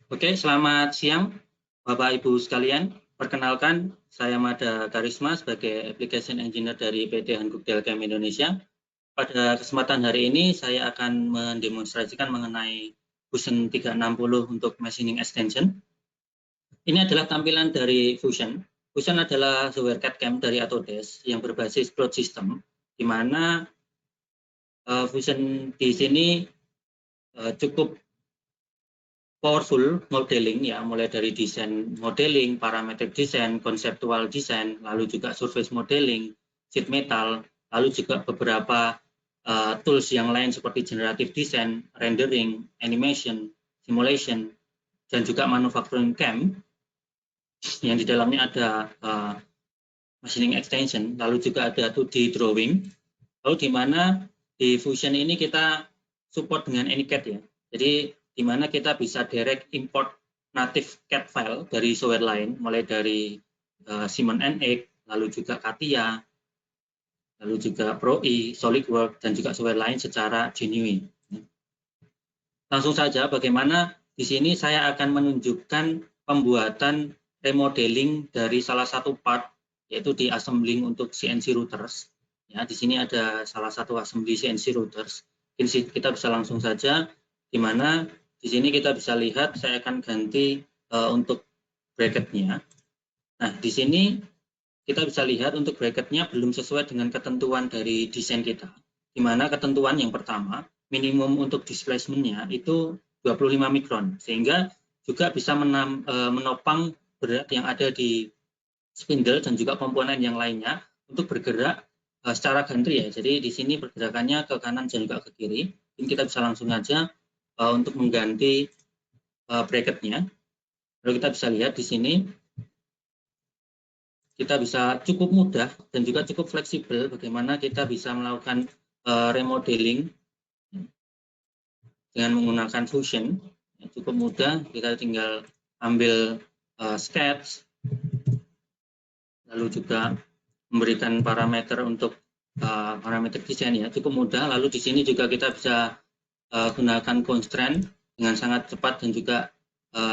Oke, selamat siang Bapak Ibu sekalian. Perkenalkan, saya Mada Karisma sebagai Application Engineer dari PT Hankuk Delcam Indonesia. Pada kesempatan hari ini saya akan mendemonstrasikan mengenai Fusion 360 untuk Machining Extension. Ini adalah tampilan dari Fusion. Fusion adalah software CAD/CAM dari Autodesk yang berbasis cloud system, di mana Fusion di sini cukup powerful modeling ya, mulai dari desain modeling, parametric design, konseptual design, lalu juga surface modeling, sheet metal, lalu juga beberapa tools yang lain seperti generative design, rendering, animation, simulation, dan juga manufacturing CAM yang di dalamnya ada machining extension, lalu juga ada 2D drawing, lalu di mana di Fusion ini kita support dengan AnyCAD ya. Jadi di mana kita bisa direct import native CAD file dari software lain, mulai dari Siemens NX, lalu juga CATIA, lalu juga Pro-E, SolidWorks, dan juga software lain secara genuine. Langsung saja, bagaimana di sini saya akan menunjukkan pembuatan remodeling dari salah satu part, yaitu di assembling untuk CNC routers. Ya, di sini ada salah satu assembly CNC routers. Kita bisa langsung saja, di mana di sini kita bisa lihat saya akan ganti untuk bracketnya. Nah, di sini kita bisa lihat untuk bracketnya belum sesuai dengan ketentuan dari desain kita. Di mana ketentuan yang pertama, minimum untuk displacement-nya itu 25 mikron, sehingga juga bisa menopang berat yang ada di spindle dan juga komponen yang lainnya untuk bergerak secara gantry ya. Jadi di sini pergerakannya ke kanan dan juga ke kiri. Ini kita bisa langsung saja untuk mengganti bracketnya. Lalu kita bisa lihat di sini kita bisa cukup mudah dan juga cukup fleksibel bagaimana kita bisa melakukan remodeling dengan menggunakan Fusion. Cukup mudah, kita tinggal ambil sketch, lalu juga memberikan parameter untuk parameter desain ya, cukup mudah. Lalu di sini juga kita bisa gunakan constraint dengan sangat cepat dan juga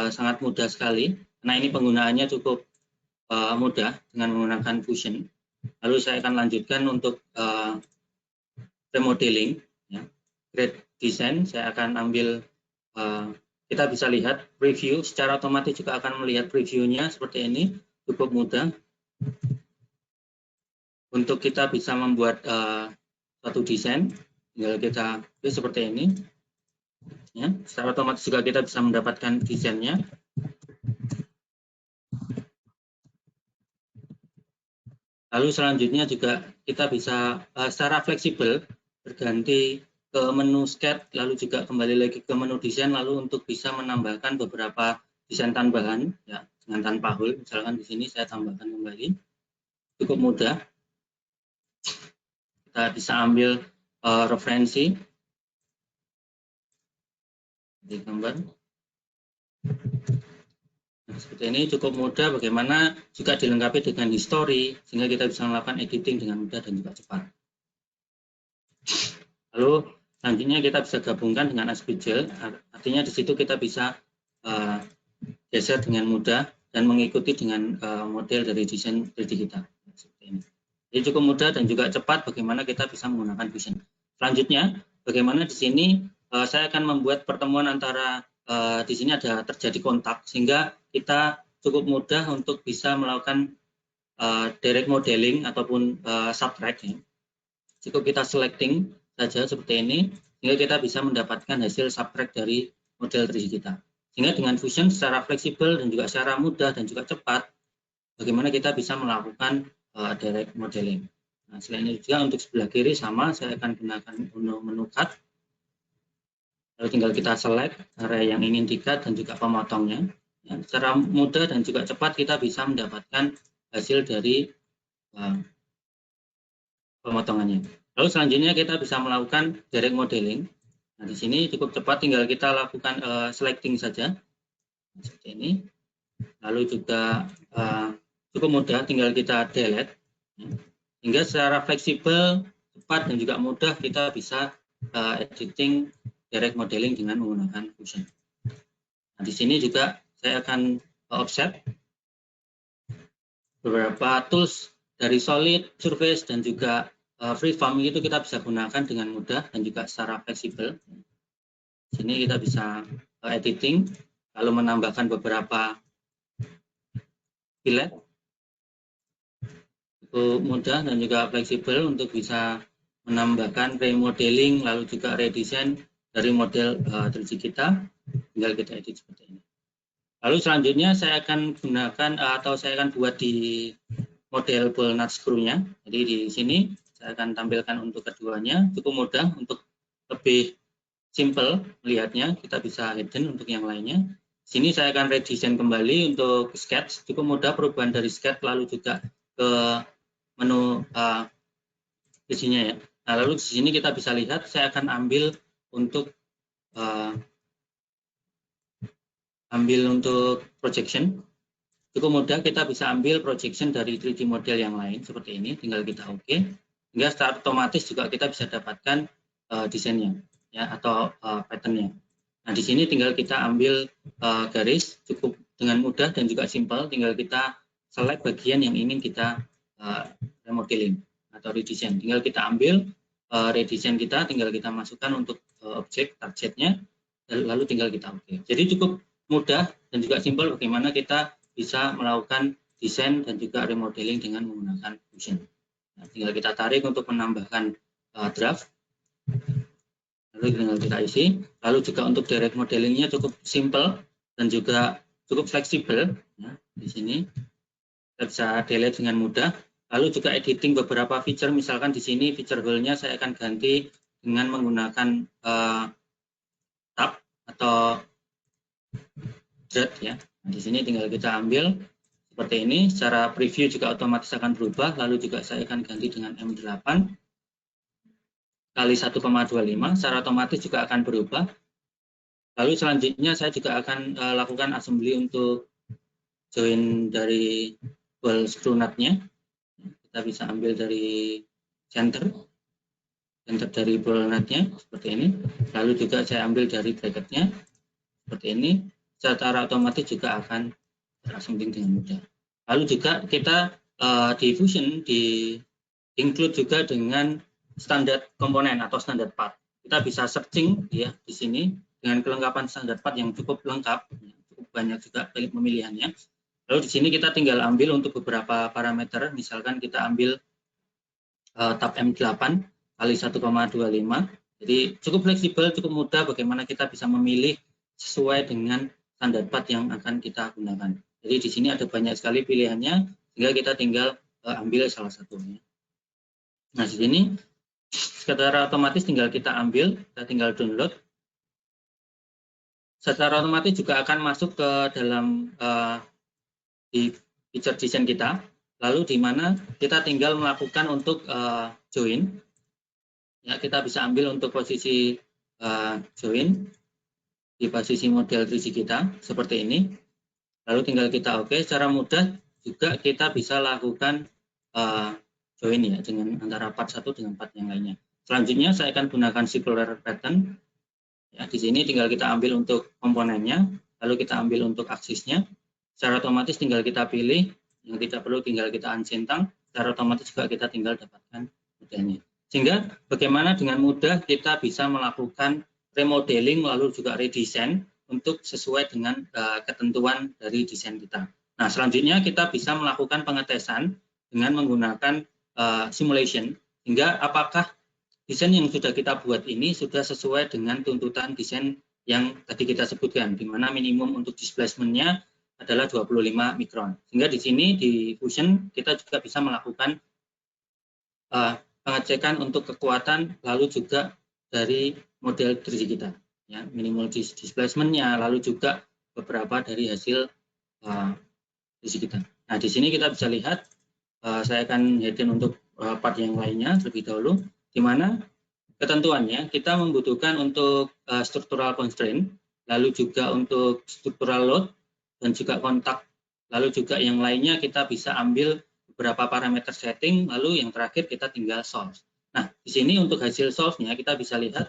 sangat mudah sekali. Nah, ini penggunaannya cukup mudah dengan menggunakan Fusion. Lalu saya akan lanjutkan untuk remodeling. Ya. Grade design, saya akan ambil, kita bisa lihat preview, secara otomatis juga akan melihat previewnya seperti ini, cukup mudah. Untuk kita bisa membuat suatu desain, tinggal kita pilih seperti ini. Ya, secara otomatis juga kita bisa mendapatkan desainnya. Lalu selanjutnya juga kita bisa secara fleksibel berganti ke menu sketch, lalu juga kembali lagi ke menu desain, lalu untuk bisa menambahkan beberapa desain tambahan ya dengan tanpa hole. Misalkan di sini saya tambahkan kembali, cukup mudah. Kita bisa ambil referensi di gambar. Nah, seperti ini cukup mudah, bagaimana juga dilengkapi dengan history, sehingga kita bisa melakukan editing dengan mudah dan juga cepat. Lalu selanjutnya kita bisa gabungkan dengan SVG, artinya di situ kita bisa geser dengan mudah dan mengikuti dengan model dari desain 3D kita. Seperti ini. Jadi cukup mudah dan juga cepat bagaimana kita bisa menggunakan Fusion. Selanjutnya, bagaimana di sini saya akan membuat pertemuan antara di sini ada terjadi kontak, sehingga kita cukup mudah untuk bisa melakukan direct modeling ataupun subtract. Ya. Cukup kita selecting saja seperti ini, sehingga kita bisa mendapatkan hasil subtract dari model 3D kita. Sehingga dengan Fusion secara fleksibel dan juga secara mudah dan juga cepat, bagaimana kita bisa melakukan direct modeling. Nah, selain itu juga untuk sebelah kiri sama, saya akan gunakan menu cut. Lalu tinggal kita select area yang ingin di-cut dan juga pemotongnya. Ya, secara mudah dan juga cepat kita bisa mendapatkan hasil dari pemotongannya. Lalu selanjutnya kita bisa melakukan direct modeling. Nah, di sini cukup cepat, tinggal kita lakukan selecting saja. Seperti ini. Lalu juga cukup mudah, tinggal kita delete. Hingga secara fleksibel, cepat dan juga mudah kita bisa editing direct modeling dengan menggunakan Fusion. Nah, Nah, di sini juga saya akan offset beberapa tools dari Solid, Surface, dan juga Freeform itu kita bisa gunakan dengan mudah dan juga secara fleksibel. Di sini kita bisa editing, lalu menambahkan beberapa fillet. Cukup mudah dan juga fleksibel untuk bisa menambahkan remodeling, lalu juga redesign dari model 3D kita. Tinggal kita edit seperti ini. Lalu selanjutnya saya akan gunakan atau saya akan buat di model ball nut screw-nya. Jadi di sini saya akan tampilkan untuk keduanya. Cukup mudah untuk lebih simple melihatnya. Kita bisa hidden untuk yang lainnya. Di sini saya akan redesign kembali untuk sketch. Cukup mudah perubahan dari sketch lalu juga ke menu isinya ya. Nah, lalu di sini kita bisa lihat saya akan ambil untuk projection. Cukup mudah kita bisa ambil projection dari 3D model yang lain seperti ini, tinggal kita oke. Hingga secara otomatis juga kita bisa dapatkan desainnya ya atau patternnya. Nah, di sini tinggal kita ambil garis cukup dengan mudah dan juga simple, tinggal kita select bagian yang ingin kita remodeling atau redesign. Tinggal kita ambil redesign kita, tinggal kita masukkan untuk objek targetnya, lalu tinggal kita oke. Jadi cukup mudah dan juga simpel bagaimana kita bisa melakukan desain dan juga remodeling dengan menggunakan Fusion. Nah, tinggal kita tarik untuk menambahkan draft, lalu tinggal kita isi. Lalu juga untuk direct modelingnya cukup simple dan juga cukup fleksibel. Ya, di sini kita bisa delete dengan mudah. Lalu juga editing beberapa feature, misalkan di sini feature hole-nya saya akan ganti dengan menggunakan tab atau drag ya. Nah, di sini tinggal kita ambil seperti ini, secara preview juga otomatis akan berubah, lalu juga saya akan ganti dengan M8 kali 1,25, secara otomatis juga akan berubah. Lalu selanjutnya saya juga akan lakukan assembly untuk join dari ball screw nut-nya. Kita bisa ambil dari center dari ball nut-nya seperti ini, lalu juga saya ambil dari bracket-nya seperti ini. Secara otomatis juga akan terassembling dengan mudah. Lalu juga kita di Fusion di include juga dengan standar komponen atau standar part. Kita bisa searching ya di sini dengan kelengkapan standar part yang cukup lengkap, cukup banyak juga pemilihannya. Lalu di sini kita tinggal ambil untuk beberapa parameter, misalkan kita ambil tab M8 kali 1,25. Jadi cukup fleksibel, cukup mudah bagaimana kita bisa memilih sesuai dengan standar part yang akan kita gunakan. Jadi di sini ada banyak sekali pilihannya, sehingga kita tinggal ambil salah satunya. Nah, di sini secara otomatis tinggal kita ambil, kita tinggal download. Secara otomatis juga akan masuk ke dalam di feature design kita, lalu di mana kita tinggal melakukan untuk join. Ya, kita bisa ambil untuk posisi join di posisi model 3D kita seperti ini. Lalu tinggal kita oke. Secara mudah juga kita bisa lakukan join ya dengan antara part satu dengan part yang lainnya. Selanjutnya saya akan gunakan circular pattern. Ya, di sini tinggal kita ambil untuk komponennya, lalu kita ambil untuk aksisnya. Secara otomatis tinggal kita pilih, yang tidak perlu tinggal kita uncentang. Secara otomatis juga kita tinggal dapatkan modelnya. Sehingga bagaimana dengan mudah kita bisa melakukan remodeling lalu juga redesign untuk sesuai dengan ketentuan dari desain kita. Nah, selanjutnya kita bisa melakukan pengetesan dengan menggunakan simulation, hingga apakah desain yang sudah kita buat ini sudah sesuai dengan tuntutan desain yang tadi kita sebutkan, di mana minimum untuk displacement-nya adalah 25 mikron. Sehingga di sini di Fusion kita juga bisa melakukan pengecekan untuk kekuatan, lalu juga dari model 3D kita. Ya, minimal displacement-nya, lalu juga beberapa dari hasil visi kita. Nah, di sini kita bisa lihat, saya akan hidden untuk part yang lainnya terlebih dahulu, di mana ketentuannya kita membutuhkan untuk structural constraint, lalu juga untuk structural load, dan juga kontak, lalu juga yang lainnya kita bisa ambil beberapa parameter setting, lalu yang terakhir kita tinggal solve. Nah, di sini untuk hasil solve-nya kita bisa lihat,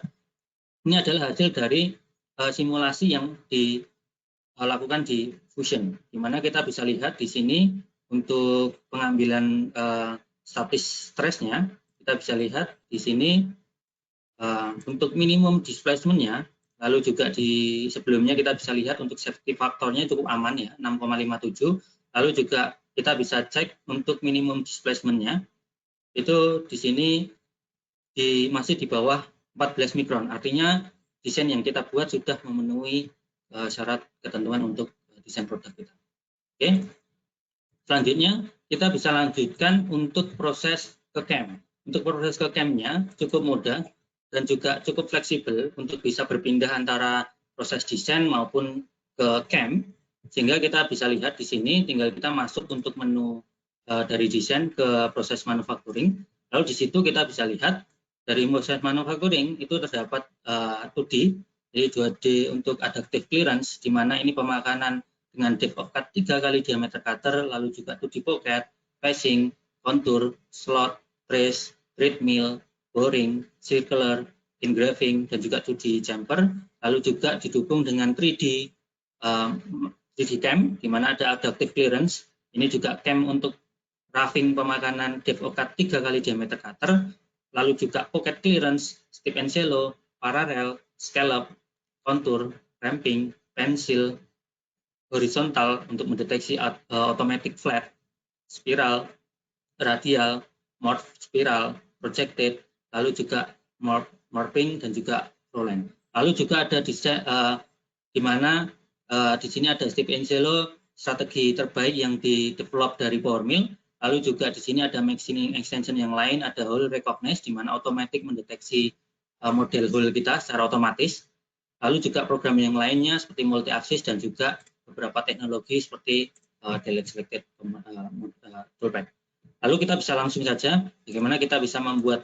ini adalah hasil dari simulasi yang lakukan di Fusion, di mana kita bisa lihat di sini untuk pengambilan statis stresnya, kita bisa lihat di sini untuk minimum displacement-nya, lalu juga di sebelumnya kita bisa lihat untuk safety faktornya cukup aman ya, 6,57. Lalu juga kita bisa cek untuk minimum displacement-nya, itu di sini masih di bawah 14 mikron. Artinya desain yang kita buat sudah memenuhi syarat ketentuan untuk desain produk kita. Oke. Selanjutnya kita bisa lanjutkan untuk proses ke CAM. Untuk proses ke CAM-nya cukup mudah dan juga cukup fleksibel untuk bisa berpindah antara proses desain maupun ke CAM, sehingga kita bisa lihat di sini tinggal kita masuk untuk menu dari desain ke proses manufacturing. Lalu di situ kita bisa lihat dari proses manufacturing itu terdapat 2D, jadi 2D untuk adaptive clearance, di mana ini pemakanan dengan depth of cut 3 kali diameter cutter, lalu juga 2D pocket, facing, contour, slot, trace, treadmill, boring, circular, engraving, dan juga 2D chamfer, lalu juga didukung dengan 3D cam, di mana ada adaptive clearance. Ini juga cam untuk roughing pemakanan depth of cut 3 kali diameter cutter, lalu juga pocket clearance, strip and shallow, parallel, scallop, contour, ramping, pencil, horizontal untuk mendeteksi automatic flat, spiral, radial, morph spiral, projected, lalu juga morphing dan juga Roland. Lalu juga ada di mana di sini ada strip and shallow, strategi terbaik yang di-develop dari Power Mill. Lalu juga di sini ada machining extension yang lain, ada hole recognize di mana otomatis mendeteksi model hole kita secara otomatis. Lalu juga program yang lainnya seperti multi axis dan juga beberapa teknologi seperti delete selected toolpath. Lalu kita bisa langsung saja bagaimana kita bisa membuat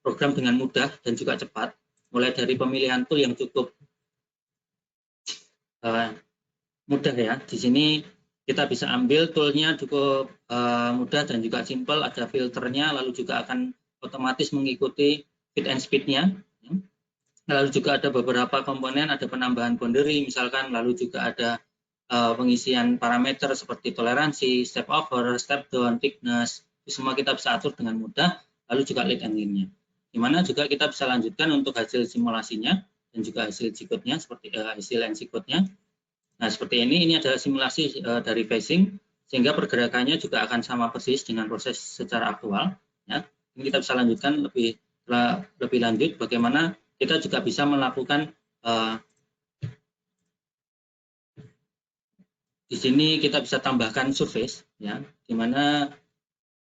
program dengan mudah dan juga cepat, mulai dari pemilihan tool yang cukup mudah ya. Di sini kita bisa ambil toolnya cukup mudah dan juga simple, ada filternya, lalu juga akan otomatis mengikuti fit and speed-nya. Lalu juga ada beberapa komponen, ada penambahan boundary misalkan, lalu juga ada pengisian parameter seperti toleransi, step over, step down, thickness, itu semua kita bisa atur dengan mudah, lalu juga lead and line-nya. Di mana juga kita bisa lanjutkan untuk hasil simulasinya dan juga hasil G-code-nya seperti hasil NC code-nya. Nah, seperti ini adalah simulasi dari facing, sehingga pergerakannya juga akan sama persis dengan proses secara aktual. Ya. Ini kita bisa lanjutkan lebih lanjut bagaimana kita juga bisa melakukan di sini kita bisa tambahkan surface, ya, di mana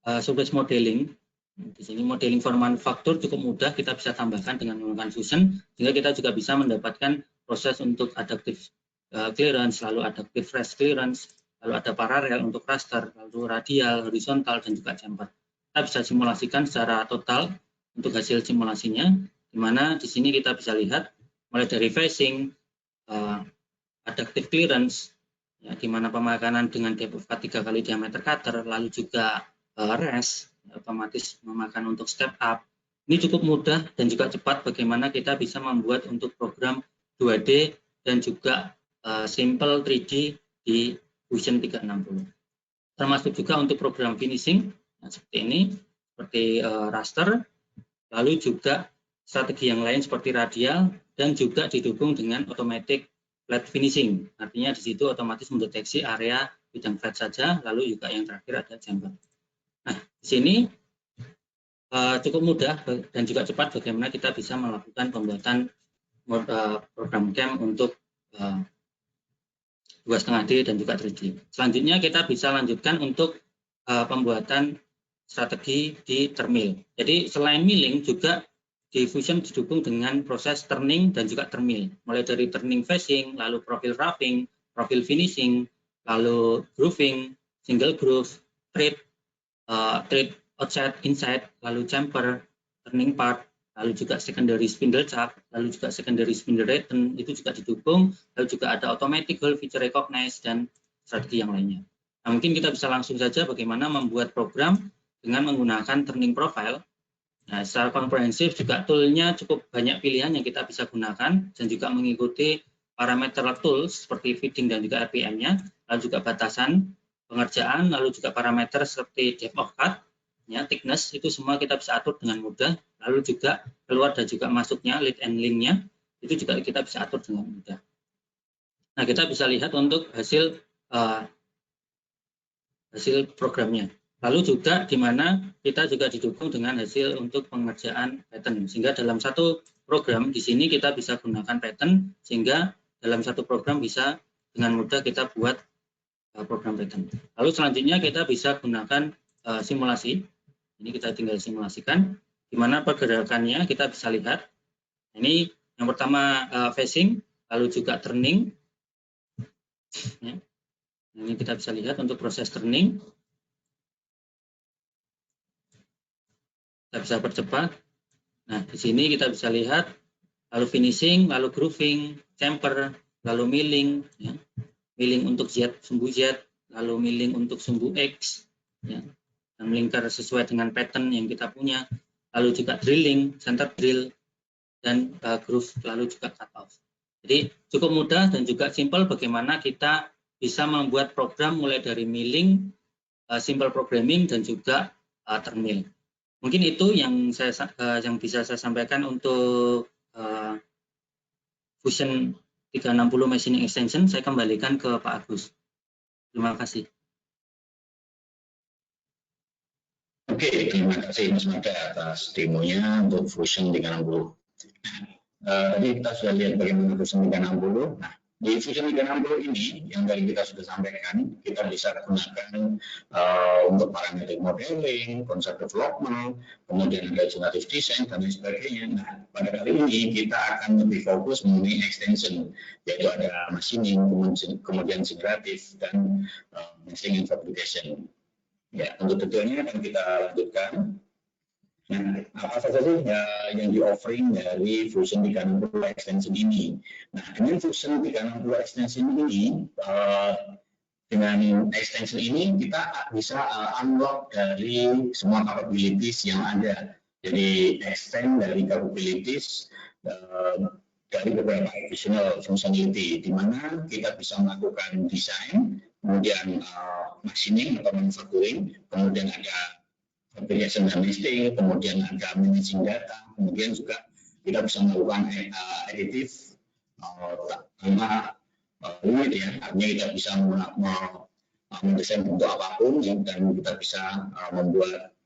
surface modeling. Di sini modeling for manufacture cukup mudah, kita bisa tambahkan dengan menggunakan Fusion, sehingga kita juga bisa mendapatkan proses untuk adaptive clearance, lalu adaptive fresh clearance, lalu ada paralel untuk raster, lalu radial, horizontal, dan juga chamfer. Kita bisa simulasikan secara total untuk hasil simulasinya, di mana di sini kita bisa lihat mulai dari facing, adaptive clearance, ya, di mana pemakanan dengan depth of cut 3 kali diameter cutter, lalu juga rest, otomatis memakan untuk step up. Ini cukup mudah dan juga cepat bagaimana kita bisa membuat untuk program 2D dan juga simple 3D di Fusion 360. Termasuk juga untuk program finishing, nah, seperti ini, seperti raster, lalu juga strategi yang lain seperti radial, dan juga didukung dengan automatic flat finishing. Artinya di situ otomatis mendeteksi area bidang flat saja, lalu juga yang terakhir ada chamfer. Nah, di sini cukup mudah dan juga cepat bagaimana kita bisa melakukan pembuatan program CAM untuk 2,5D dan juga 3D. Selanjutnya kita bisa lanjutkan untuk pembuatan strategi di termill. Jadi selain milling juga di Fusion didukung dengan proses turning dan juga termill. Mulai dari turning facing, lalu profil roughing, profil finishing, lalu grooving, single groove, thread outside, inside, lalu chamfer, turning part, lalu juga secondary spindle chuck, lalu juga secondary spindle return, itu juga didukung, lalu juga ada automatic hole feature recognize dan strategi yang lainnya. Nah, mungkin kita bisa langsung saja bagaimana membuat program dengan menggunakan turning profile. Nah, secara komprehensif juga toolnya cukup banyak pilihan yang kita bisa gunakan dan juga mengikuti parameter tools seperti feeding dan juga RPM-nya, lalu juga batasan pengerjaan, lalu juga parameter seperti depth of cut, ya, thickness, itu semua kita bisa atur dengan mudah. Lalu juga keluar dan juga masuknya lead and link-nya, itu juga kita bisa atur dengan mudah. Nah, kita bisa lihat untuk hasil programnya. Lalu juga di mana kita juga didukung dengan hasil untuk pengerjaan pattern. Sehingga dalam satu program di sini kita bisa gunakan pattern, sehingga dalam satu program bisa dengan mudah kita buat program pattern. Lalu selanjutnya kita bisa gunakan simulasi. Ini kita tinggal simulasikan, di mana pergerakannya kita bisa lihat. Ini yang pertama phasing, lalu juga turning. Ya. Ini kita bisa lihat untuk proses turning. Kita bisa percepat. Nah, di sini kita bisa lihat, lalu finishing, lalu grooving, chamfer, lalu milling. Ya. Milling untuk Z, sumbu Z, lalu milling untuk sumbu X. Ya. Dan melingkar sesuai dengan pattern yang kita punya, lalu juga drilling, center drill, dan groove, lalu juga cut off. Jadi cukup mudah dan juga simple bagaimana kita bisa membuat program mulai dari milling, simple programming, dan juga termill. Mungkin itu yang bisa saya sampaikan untuk Fusion 360 Machining Extension. Saya kembalikan ke Pak Agus. Terima kasih. Oke, terima kasih Mas Mada atas demonya untuk Fusion 360. Tadi kita sudah lihat bagaimana Fusion 360. Nah, di Fusion 360 ini yang tadi kita sudah sampaikan, kita bisa gunakan untuk parametric modeling, konsep development, kemudian ada generative design dan lain sebagainya. Nah, pada kali ini kita akan lebih fokus mengenai extension, yaitu ada machining, kemudian generative dan machining fabrication. Ya, untuk detailnya akan kita lanjutkan. Nah, apa saja sih yang di-offering dari Fusion 360 Extension ini? Nah, dengan Fusion 360 Extension ini, dengan extension ini kita bisa unlock dari semua capabilities yang ada. Jadi, extend dari capabilities dari beberapa additional functionality, di mana kita bisa melakukan desain, kemudian machining atau manufacturing, kemudian ada fabrication dan listing, kemudian ada managing data, kemudian juga kita bisa melakukan additive tanpa limit ya, artinya kita bisa mendesain bentuk apapun dan kita bisa membuat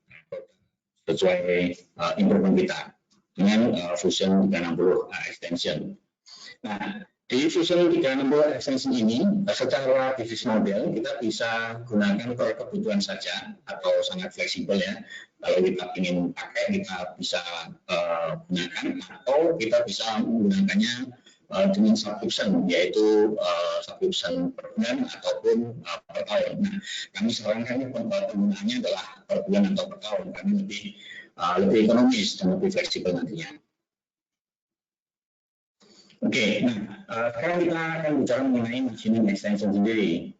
sesuai improvement kita dengan Fusion 360 Extension. Nah, di Fusion 360 Extension ini, secara bisnis model, kita bisa gunakan kalau kebutuhan saja atau sangat fleksibel ya. Kalau kita ingin pakai, kita bisa gunakan, atau kita bisa menggunakannya dengan subscription, yaitu subscription per bulan ataupun per tahun. Nah, kami sarankan penggunaannya adalah per bulan atau per tahun, karena lebih ekonomis dan lebih fleksibel nantinya. Oke, nah sekarang kita akan bicara mengenai machining extension sendiri.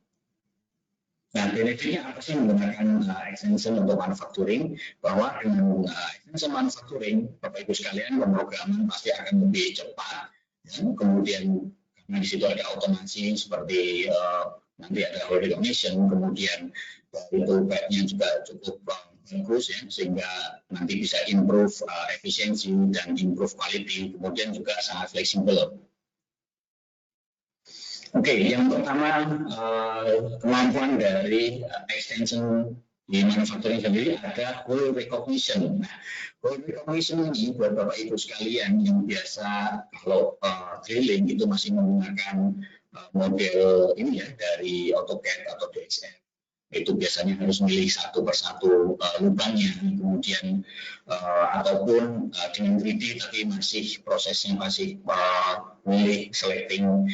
Nah, benefitnya apa sih menggunakan extension untuk manufacturing? Bahwa dengan extension manufacturing, Bapak Ibu sekalian, pemrograman pasti akan lebih cepat. Dan kemudian karena di situ ada otomasi seperti nanti ada hole recognition, kemudian dari toolpad-nya juga cukup bagus ya, sehingga nanti bisa improve efisiensi dan improve quality, kemudian juga sangat fleksibel. Oke, yang pertama kemampuan dari extension di manufacturing sendiri ada hole recognition. Nah, hole recognition ini buat Bapak Ibu sekalian yang biasa kalau drilling itu masih menggunakan model ini ya dari AutoCAD atau DXF. Itu biasanya harus milih satu persatu lubangnya, kemudian ataupun dengan 3D tapi prosesnya masih milih selecting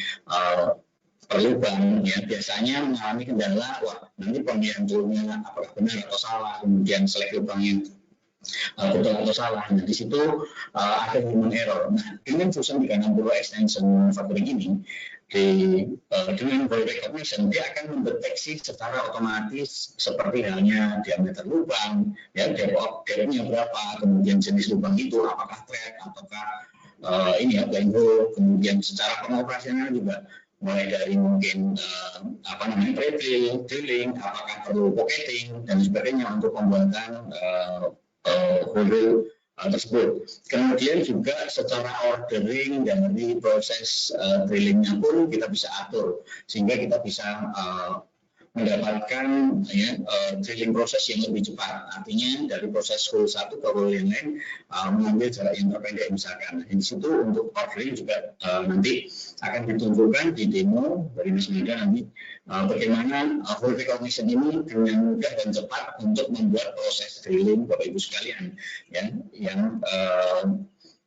per lubang ya, biasanya mengalami kendala, wah nanti pemilihan toolnya apakah benar atau salah, kemudian select lubangnya betul atau salah. Nah, di situ ada human error. Nah, dengan Fusion 360 Extension Manufacturing ini, dengan hole recognition, dia akan mendeteksi secara otomatis seperti halnya diameter lubang, ya, depth-nya berapa, kemudian jenis lubang itu, apakah thread, ataukah ini ya blind hole, kemudian secara pengoperasional juga mulai dari mungkin drilling, apakah perlu pocketing dan sebagainya untuk pembuatan hole tersebut. Kemudian juga secara ordering dari proses drillingnya pun kita bisa atur sehingga kita bisa mendapatkan drilling proses yang lebih cepat. Artinya dari proses hole 1 ke hole yang lain mengambil jarak yang terpendek misalkan. Di situ untuk ordering juga nanti akan ditunjukkan di demo dari Mas Mada nanti bagaimana hole recognition ini dengan mudah dan cepat untuk membuat proses drilling Bapak Ibu sekalian ya, yang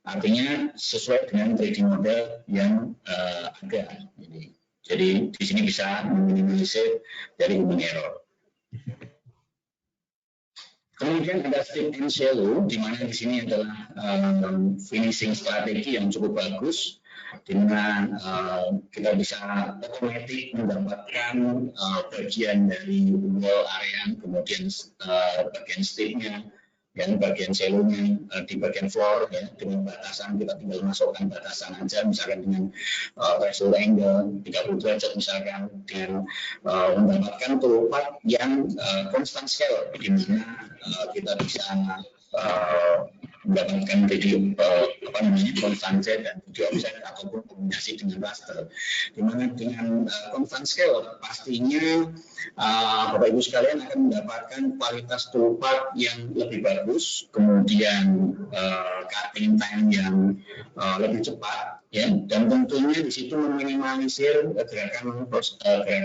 artinya sesuai dengan 3D model yang ada. Jadi di sini bisa meminimalisir dari human error. Kemudian ada step and shallow, di mana di sini adalah finishing strategi yang cukup bagus, di mana kita bisa otomatis mendapatkan bagian dari wall area, kemudian bagian stepnya, dan bagian shallow-nya di bagian floor ya, dengan batasan kita tinggal masukkan batasan aja misalkan dengan threshold angle 30 derajat misalkan, dengan mendapatkan turupat yang constant scale di mana kita bisa mendapatkan video constant Z dan video offset ataupun kombinasi dengan raster, di mana dengan constant scale pastinya Bapak Ibu sekalian akan mendapatkan kualitas turupat yang lebih bagus, kemudian cutting time yang lebih cepat ya, dan tentunya di situ meminimalisir gerakan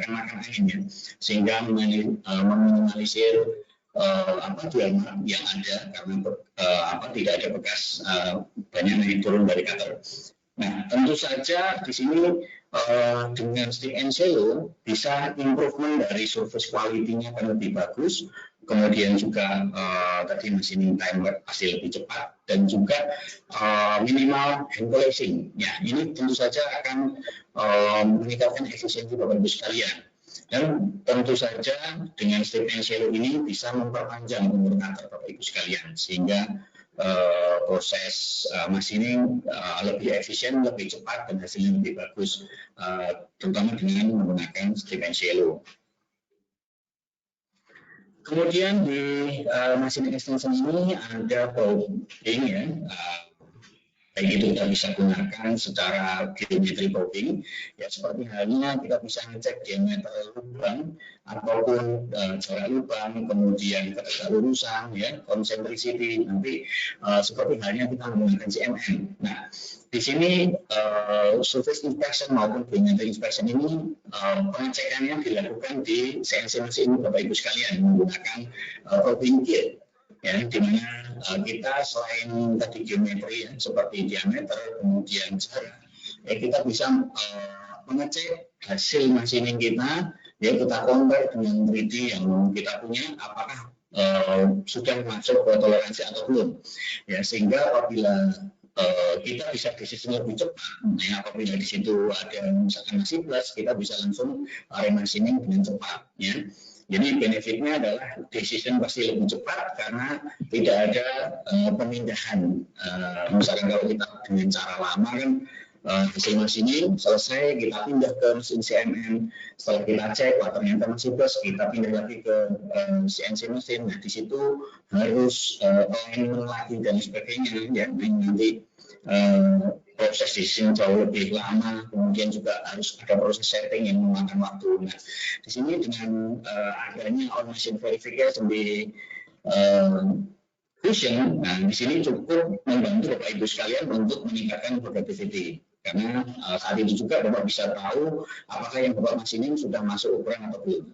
makan angin ya, sehingga meminimalisir diagram yang ada karena tidak ada bekas banyak naik turun dari cutter. Nah, tentu saja di sini dengan stick and shallow bisa improvement dari surface quality-nya akan lebih bagus, kemudian juga tadi machining time pasti lebih cepat, dan juga minimal hand polishing. Ya, ini tentu saja akan meningkatkan efisiensi Bapak Ibu sekalian. Dan tentu saja dengan step and shallow ini bisa memperpanjang umur cutter Bapak Ibu sekalian, sehingga proses machining lebih efisien, lebih cepat, dan hasilnya lebih bagus, terutama dengan menggunakan step and shallow. Kemudian di machining extension ini ada probing ya. Baik itu kita bisa gunakan secara geometri probing, ya seperti halnya kita bisa ngecek diameter lubang ataupun jarak lubang, kemudian ketegalurusan, ya, concentricity, nanti seperti halnya kita menggunakan CMM. Nah, di sini surface inspection maupun geometry inspection ini pengecekannya dilakukan di CNC mesin Bapak Ibu sekalian menggunakan probing kit. Ya, di mana kita selain tadi geometri ya, seperti diameter, kemudian jarak, ya kita bisa mengecek hasil machining kita, ya kita compare dengan 3D yang kita punya, apakah sudah masuk ke toleransi atau belum, ya sehingga apabila kita bisa decision lebih cepat, ya apabila di situ ada misalkan masih plus, kita bisa langsung remachining dengan cepat, ya. Jadi benefitnya adalah decision pasti lebih cepat karena tidak ada pemindahan. Misalkan kalau kita dengan cara lama kan hasil machining selesai, kita pindah ke mesin CMM. Setelah kita cek, wah ternyata masih plus, kita pindah lagi ke CNC mesin. Nah di situ harus alignment lagi dan sebagainya. Ya, nanti proses decision jauh lebih lama, kemudian juga harus ada proses setting yang memakan waktu. Nah, di sini dengan adanya on-machine verification di Fusion, nah di sini cukup membantu Bapak Ibu sekalian untuk meningkatkan productivity. Karena saat itu juga Bapak bisa tahu apakah yang Bapak machining sudah masuk ukuran atau belum.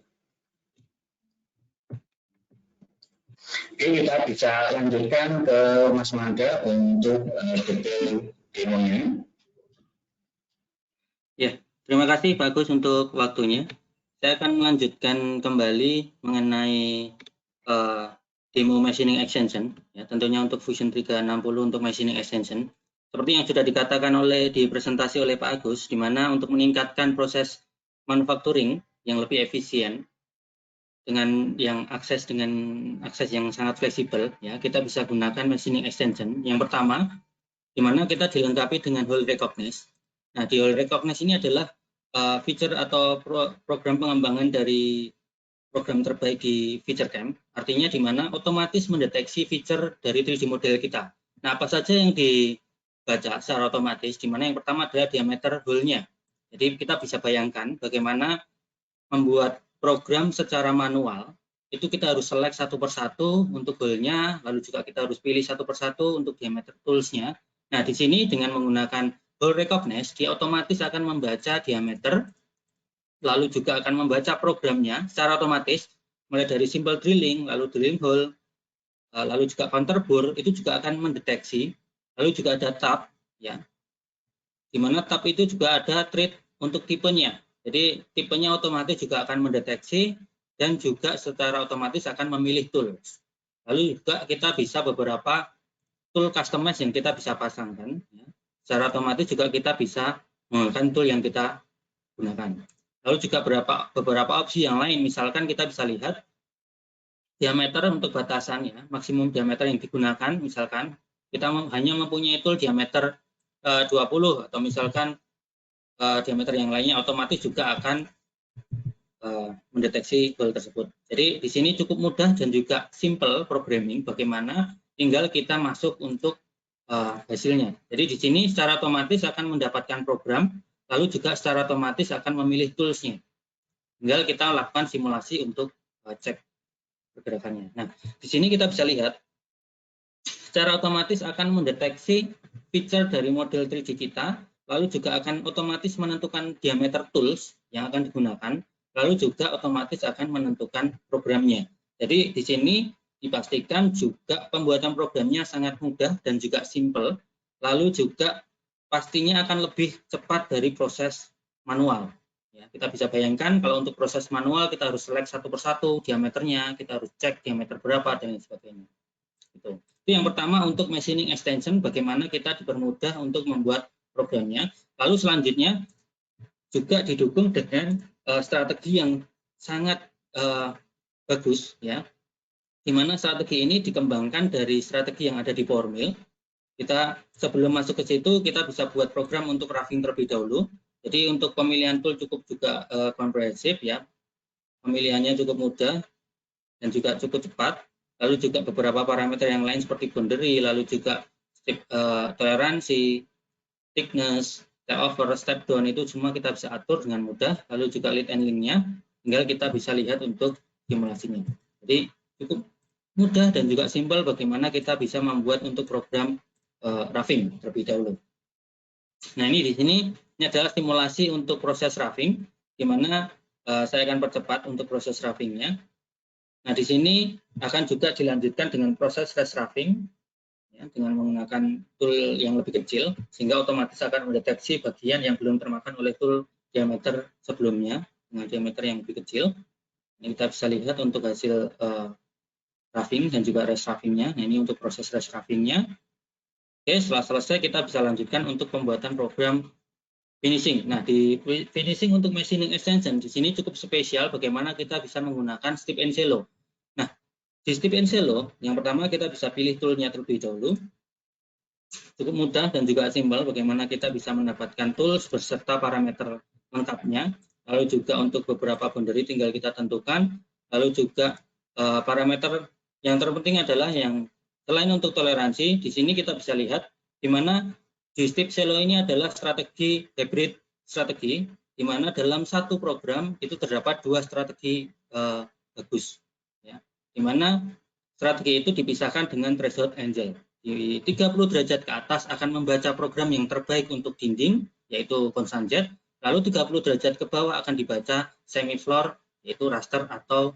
Oke, kita bisa lanjutkan ke Mas Mada untuk detail demonya. Ya, terima kasih Pak Agus untuk waktunya. Saya akan melanjutkan kembali mengenai demo machining extension. Ya, tentunya untuk Fusion 360 untuk machining extension. Seperti yang sudah dikatakan di presentasi oleh Pak Agus, di mana untuk meningkatkan proses manufacturing yang lebih efisien dengan akses yang sangat fleksibel, ya kita bisa gunakan machining extension. Yang pertama, di mana kita dilengkapi dengan Hole Recognize. Nah, di Hole Recognize ini adalah feature atau program pengembangan dari program terbaik di FeatureCamp, artinya di mana otomatis mendeteksi feature dari 3D model kita. Nah, apa saja yang dibaca secara otomatis, di mana yang pertama adalah diameter hole-nya. Jadi kita bisa bayangkan bagaimana membuat program secara manual, itu kita harus select satu persatu untuk hole-nya, lalu juga kita harus pilih satu persatu untuk diameter tools-nya. Nah, di sini dengan menggunakan Hole Recognize, dia otomatis akan membaca diameter, lalu juga akan membaca programnya secara otomatis, mulai dari simple drilling, lalu drilling hole, lalu juga counter bore, itu juga akan mendeteksi, lalu juga ada tab, ya, di mana tab itu juga ada treat untuk tipenya. Jadi tipenya otomatis juga akan mendeteksi dan juga secara otomatis akan memilih tools. Lalu juga kita bisa beberapa tool customize yang kita bisa pasangkan. Ya. Secara otomatis juga kita bisa menggunakan tool yang kita gunakan. Lalu juga beberapa opsi yang lain, misalkan kita bisa lihat diameter untuk batasannya, maksimum diameter yang digunakan, misalkan kita hanya mempunyai tool diameter 20 atau misalkan diameter yang lainnya, otomatis juga akan mendeteksi hole tersebut. Jadi di sini cukup mudah dan juga simple programming, bagaimana tinggal kita masuk untuk hasilnya. Jadi di sini secara otomatis akan mendapatkan program, lalu juga secara otomatis akan memilih tools-nya. Tinggal kita lakukan simulasi untuk cek pergerakannya. Nah, di sini kita bisa lihat secara otomatis akan mendeteksi feature dari model 3D kita, lalu juga akan otomatis menentukan diameter tools yang akan digunakan, lalu juga otomatis akan menentukan programnya. Jadi di sini dipastikan juga pembuatan programnya sangat mudah dan juga simple, lalu juga pastinya akan lebih cepat dari proses manual. Ya, kita bisa bayangkan kalau untuk proses manual kita harus select satu persatu diameternya, kita harus cek diameter berapa dan lain sebagainya. Itu yang pertama untuk machining extension, bagaimana kita dipermudah untuk membuat programnya. Lalu selanjutnya juga didukung dengan strategi yang sangat bagus, ya. Di mana strategi ini dikembangkan dari strategi yang ada di Powermill. Kita sebelum masuk ke situ kita bisa buat program untuk roughing terlebih dahulu. Jadi untuk pemilihan tool cukup juga komprehensif, ya. Pemilihannya cukup mudah dan juga cukup cepat. Lalu juga beberapa parameter yang lain seperti boundary, lalu juga toleransi, thickness, step over, step down itu semua kita bisa atur dengan mudah. Lalu juga lead and link-nya, tinggal kita bisa lihat untuk simulasinya. Jadi cukup mudah dan juga simpel bagaimana kita bisa membuat untuk program roughing terlebih dahulu. Nah, ini di sini ini adalah simulasi untuk proses roughing, di mana saya akan percepat untuk proses roughingnya. Nah, di sini akan juga dilanjutkan dengan proses rest roughing, ya, dengan menggunakan tool yang lebih kecil, sehingga otomatis akan mendeteksi bagian yang belum termakan oleh tool diameter sebelumnya, dengan diameter yang lebih kecil. Ini kita bisa lihat untuk hasil roughing dan juga rest roughingnya. Nah, ini untuk proses rest roughingnya. Oke, setelah selesai kita bisa lanjutkan untuk pembuatan program finishing. Nah, di finishing untuk machining extension, di sini cukup spesial bagaimana kita bisa menggunakan strip and shallow. Nah, di strip and shallow, yang pertama kita bisa pilih toolnya terlebih dahulu. Cukup mudah dan juga simpel bagaimana kita bisa mendapatkan tools beserta parameter lengkapnya. Lalu juga untuk beberapa boundary tinggal kita tentukan. Lalu juga parameter yang terpenting adalah yang selain untuk toleransi, di sini kita bisa lihat di mana di strip shallow ini adalah strategi hybrid strategi, di mana dalam satu program itu terdapat dua strategi bagus, ya. Di mana strategi itu dipisahkan dengan threshold angle. Di 30 derajat ke atas akan membaca program yang terbaik untuk dinding, yaitu constant jet. Lalu 30 derajat ke bawah akan dibaca semi floor, yaitu raster atau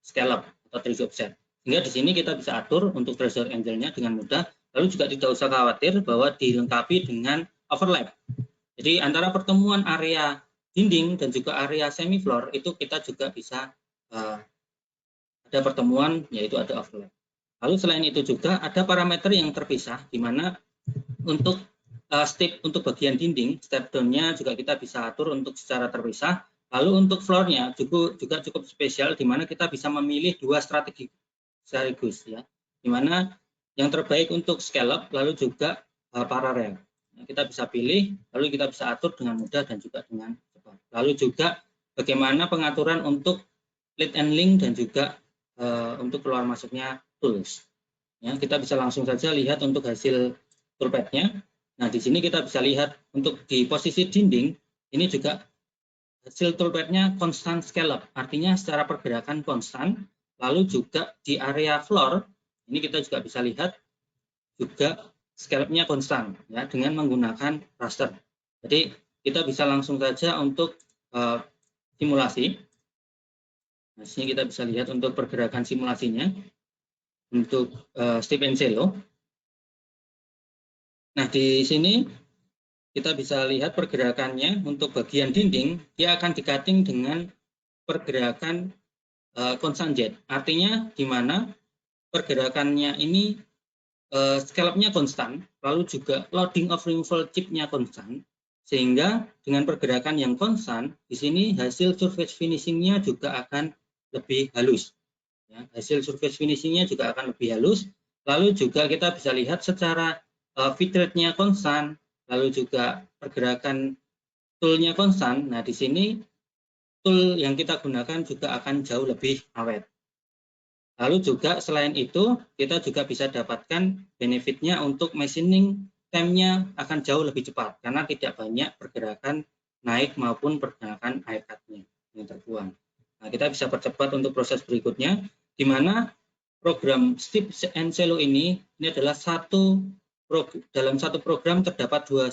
scallop atau 3D offset. Sehingga di sini kita bisa atur untuk threshold angle-nya dengan mudah. Lalu juga tidak usah khawatir bahwa dilengkapi dengan overlap. Jadi antara pertemuan area dinding dan juga area semi floor itu kita juga bisa ada pertemuan, yaitu ada overlap. Lalu selain itu juga ada parameter yang terpisah, di mana untuk step untuk bagian dinding, step down-nya juga kita bisa atur untuk secara terpisah. Lalu untuk floor-nya juga cukup spesial, di mana kita bisa memilih dua strategi sekaligus, ya. Di mana yang terbaik untuk scallop, lalu juga paralel. Nah, kita bisa pilih, lalu kita bisa atur dengan mudah dan juga dengan cepat. Lalu juga bagaimana pengaturan untuk lead and link dan juga untuk keluar masuknya tools. Ya, kita bisa langsung saja lihat untuk hasil toolpad-nya. Nah, di sini kita bisa lihat untuk di posisi dinding, ini juga hasil toolpad-nya konstan scale up, artinya secara pergerakan konstan. Lalu juga di area floor, ini kita juga bisa lihat juga scale up-nya konstan ya dengan menggunakan raster. Jadi kita bisa langsung saja untuk simulasi. Nah, sini kita bisa lihat untuk pergerakan simulasinya untuk Steve Ancelo. Nah, di sini kita bisa lihat pergerakannya untuk bagian dinding, dia akan di-cutting dengan pergerakan konstan Z. Artinya di mana pergerakannya ini scale-up-nya konstan, lalu juga loading of removal chip-nya konstan, sehingga dengan pergerakan yang konstan, di sini hasil surface finishing-nya juga akan lebih halus. Ya, hasil surface finishing-nya juga akan lebih halus. Lalu juga kita bisa lihat secara feed rate-nya konstan, lalu juga pergerakan tool-nya konstan. Nah, di sini tool yang kita gunakan juga akan jauh lebih awet. Lalu juga selain itu, kita juga bisa dapatkan benefitnya untuk machining time-nya akan jauh lebih cepat, karena tidak banyak pergerakan naik maupun pergerakan air cut-nya yang terbuang. Nah, kita bisa percepat untuk proses berikutnya, di mana program Steve Ancelo ini adalah dalam satu program terdapat dua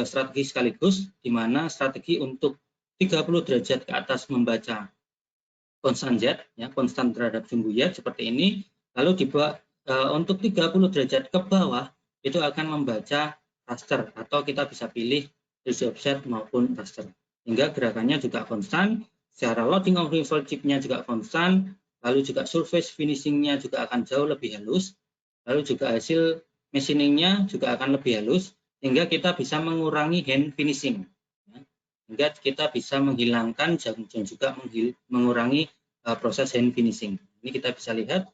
strategi sekaligus, di mana strategi untuk 30 derajat ke atas membaca konstan Z, ya, konstan terhadap sumbu Y seperti ini, lalu untuk 30 derajat ke bawah itu akan membaca raster, atau kita bisa pilih resi offset maupun raster, hingga gerakannya juga konstan, secara loading of removal chip-nya juga konstan, lalu juga surface finishing-nya juga akan jauh lebih halus, lalu juga hasil machining-nya juga akan lebih halus, sehingga kita bisa mengurangi hand finishing, hingga kita bisa menghilangkan dan juga mengurangi proses hand finishing. Ini kita bisa lihat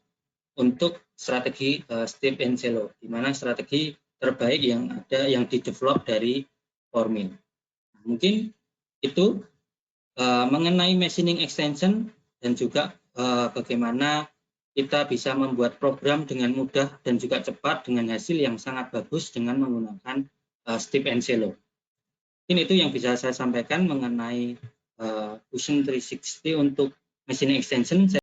untuk strategi Steve Ancelo, di mana strategi terbaik yang ada yang di-develop dari Formill. Mungkin itu mengenai machining extension dan juga bagaimana kita bisa membuat program dengan mudah dan juga cepat dengan hasil yang sangat bagus dengan menggunakan Steve Ancelo. Mungkin itu yang bisa saya sampaikan mengenai Fusion 360 untuk machining extension.